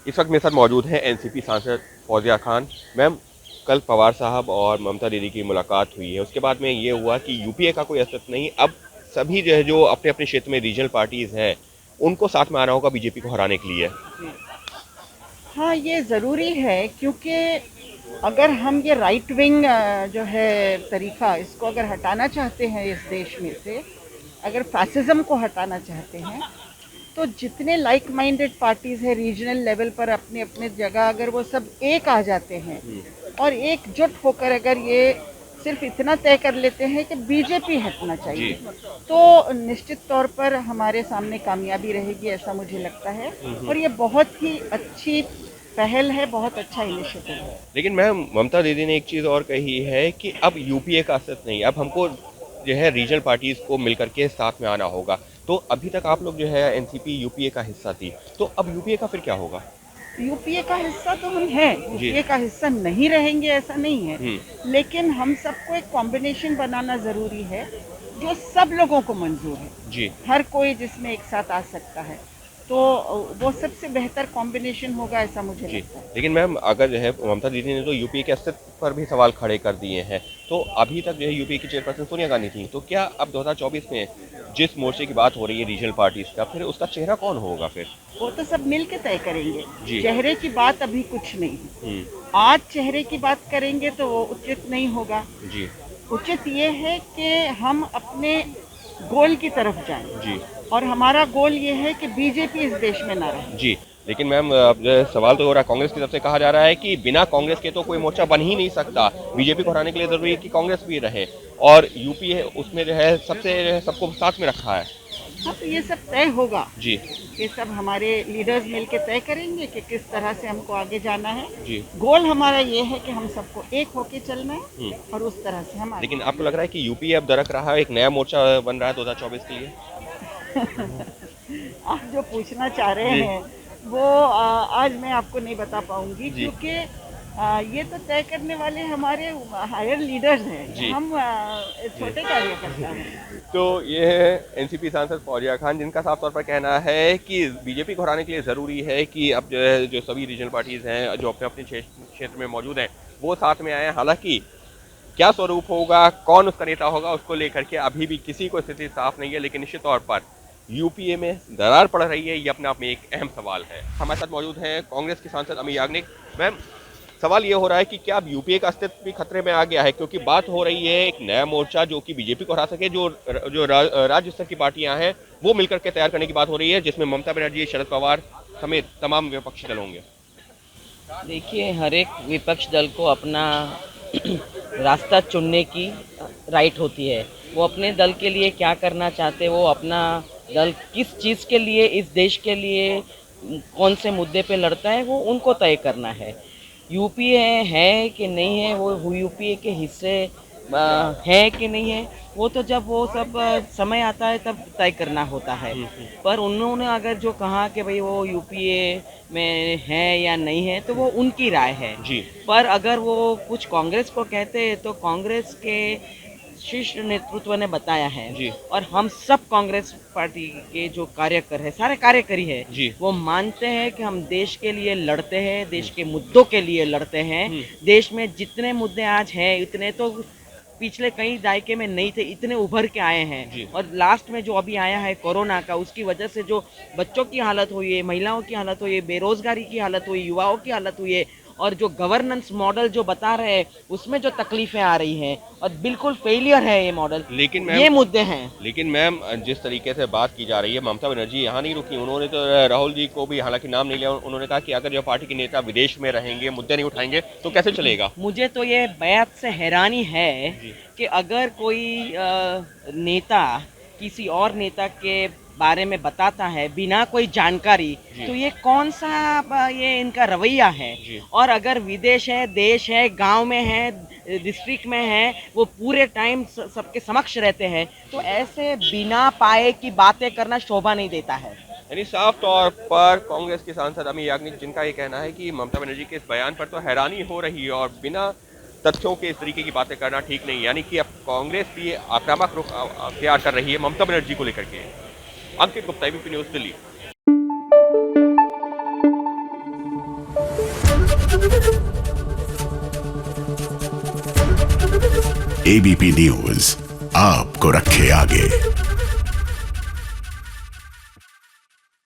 इस वक्त मेरे साथ मौजूद हैं एनसीपी सांसद फौजिया खान। मैम, कल पवार साहब और ममता दीदी की मुलाकात हुई है, उसके बाद में ये हुआ कि यूपीए का कोई असर नहीं, अब सभी जो है जो अपने अपने क्षेत्र में रीजनल पार्टीज हैं उनको साथ में आना होगा बीजेपी को हराने के लिए। हाँ, ये ज़रूरी है क्योंकि अगर हम ये राइट विंग जो है तरीक़ा इसको अगर हटाना चाहते हैं इस देश में से, अगर फैसिज़म को हटाना चाहते हैं, तो जितने लाइक माइंडेड पार्टीज़ हैं रीजनल लेवल पर अपने अपने जगह अगर वो सब एक आ जाते हैं और एकजुट होकर अगर ये सिर्फ इतना तय कर लेते हैं कि बीजेपी हटना जी। चाहिए, तो निश्चित तौर पर हमारे सामने कामयाबी रहेगी, ऐसा मुझे लगता है। और ये बहुत ही अच्छी पहल है, बहुत अच्छा इनिशिएटिव है। लेकिन मैम, ममता दीदी ने एक चीज़ और कही है कि अब यूपीए का असर नहीं, अब हमको जो है रीजनल पार्टीज को मिलकर के साथ में आना होगा। तो अभी तक आप लोग जो है एनसीपी यूपीए का हिस्सा थी, तो अब यूपीए का फिर क्या होगा? यूपीए का हिस्सा तो हम हैं, जी। यूपीए का हिस्सा नहीं रहेंगे ऐसा नहीं है, हम्म। लेकिन हम सबको एक कॉम्बिनेशन बनाना ज़रूरी है जो सब लोगों को मंजूर है, जी। हर कोई जिसमें एक साथ आ सकता है, तो वो सबसे बेहतर कॉम्बिनेशन होगा ऐसा मुझे जी। लगता है। लेकिन मैम, अगर जो है ममता दीदी ने तो यूपीए के अस्तित्व पर भी सवाल खड़े कर दिए हैं, तो अभी तक जो है यूपीए की चेयरपर्सन सोनिया गांधी थी, तो क्या अब 2024 में जिस मोर्चे की बात हो रही है रीजनल पार्टीज का, फिर उसका चेहरा कौन होगा फिर? वो तो सब मिल के तय करेंगे, जी। चेहरे की बात अभी कुछ नहीं है। हम्म। आज चेहरे की बात करेंगे तो वो उचित नहीं होगा। जी। उचित ये है कि हम अपने गोल की तरफ जाएं, जी। और हमारा गोल ये है कि बीजेपी इस देश में ना रहे। जी। लेकिन मैम, अब जो है सवाल तो हो रहा है, कांग्रेस की तरफ से कहा जा रहा है कि बिना कांग्रेस के तो कोई मोर्चा बन ही नहीं सकता, बीजेपी को हराने के लिए जरूरी है कि कांग्रेस भी रहे, और यूपीए उसमें जो है सबसे सबको साथ में रखा है। हाँ, तो ये सब तय होगा, जी। ये सब हमारे लीडर्स मिलके तय करेंगे कि किस तरह से हमको आगे जाना है। जी। गोल हमारा ये है कि हम सबको एक होके चलना है हम्म। और उस तरह से हम आगे। लेकिन आपको लग रहा है कि यूपीए अब दरक रहा है, एक नया मोर्चा बन रहा है 2024 के लिए? आप जो पूछना चाह रहे जी। हैं वो आज मैं आपको नहीं बता पाऊंगी, जी। क्योंकि ये तो तय करने वाले हमारे हायर लीडर्स हैं, जी। हम जी। छोटे कार्यकर्ता हैं। तो ये है एनसीपी सांसद फौजिया खान, जिनका साफ तौर पर कहना है कि बीजेपी को हराने के लिए ज़रूरी है कि अब जो है जो सभी रीजनल पार्टीज हैं जो अपने अपने क्षेत्र में मौजूद हैं वो साथ में आए। हालांकि क्या स्वरूप होगा, कौन उसका नेता होगा, उसको लेकर के अभी भी किसी को स्थिति साफ नहीं है, लेकिन निश्चित तौर पर यूपीए में दरार पड़ रही है, ये अपने आप में एक अहम सवाल है। हमारे साथ मौजूद हैं कांग्रेस की सांसद अमी याग्निक। मैम, सवाल ये हो रहा है कि क्या अब यूपीए का अस्तित्व भी खतरे में आ गया है, क्योंकि बात हो रही है एक नया मोर्चा जो कि बीजेपी को हरा सके, राज्य स्तर की पार्टियां हैं वो मिलकर के तैयार करने की बात हो रही है, जिसमें ममता बनर्जी, शरद पवार समेत तमाम विपक्षी दल होंगे। देखिए, हर एक विपक्ष दल को अपना रास्ता चुनने की राइट होती है। वो अपने दल के लिए क्या करना चाहते, वो अपना दल किस चीज़ के लिए, इस देश के लिए कौन से मुद्दे पे लड़ता है, वो उनको तय करना है। यूपीए है कि नहीं है, वो यूपीए के हिस्से है कि नहीं है, वो तो जब वो सब समय आता है तब तय करना होता है। पर उन्होंने अगर जो कहा कि भाई वो यूपीए में है या नहीं है, तो वो उनकी राय है। जी। पर अगर वो कुछ कांग्रेस को कहते हैं तो कांग्रेस के शीर्ष नेतृत्व ने बताया है, जी। और हम सब कांग्रेस पार्टी के जो कार्यकर है, सारे कार्यकरी है, जी। वो मानते हैं कि हम देश के लिए लड़ते हैं, देश के मुद्दों के लिए लड़ते हैं। देश में जितने मुद्दे आज हैं इतने तो पिछले कई दायके में नहीं थे, इतने उभर के आए हैं। जी। और लास्ट में जो अभी आया है कोरोना का, उसकी वजह से जो बच्चों की हालत हुई है, महिलाओं की हालत हुई है, बेरोजगारी की हालत हुई, युवाओं की हालत हुई है, और जो गवर्नेंस मॉडल जो बता रहे हैं उसमें जो तकलीफें आ रही हैं, और बिल्कुल फेलियर है ये मॉडल। लेकिन मैम ये मुद्दे हैं। लेकिन मैम, जिस तरीके से बात की जा रही है, ममता बनर्जी यहाँ नहीं रुकी, उन्होंने तो राहुल जी को भी हालांकि नाम नहीं लिया, उन्होंने कहा कि अगर जो पार्टी के नेता विदेश में रहेंगे, मुद्दे नहीं उठाएंगे तो कैसे चलेगा? मुझे तो ये बात से हैरानी है जी। कि अगर कोई नेता किसी और नेता के बारे में बताता है बिना कोई जानकारी, जी। तो ये कौन सा ये इनका रवैया है। जी। और अगर विदेश है, देश है, गांव में है, डिस्ट्रिक्ट में है, वो पूरे टाइम सबके समक्ष रहते हैं, तो ऐसे बिना पाए की बातें करना शोभा नहीं देता है। यानी साफ तौर पर कांग्रेस के सांसद अमी याग्निक, जिनका ये कहना है कि ममता बनर्जी के इस बयान पर तो हैरानी हो रही है और बिना तथ्यों के इस तरीके की बातें करना ठीक नहीं, यानी कि अब कांग्रेस भी आक्रामक रुख अख्तियार कर रही है ममता बनर्जी को लेकर के। Ankit Gupta, ABP news, Delhi. ABP news आपको रखे आगे।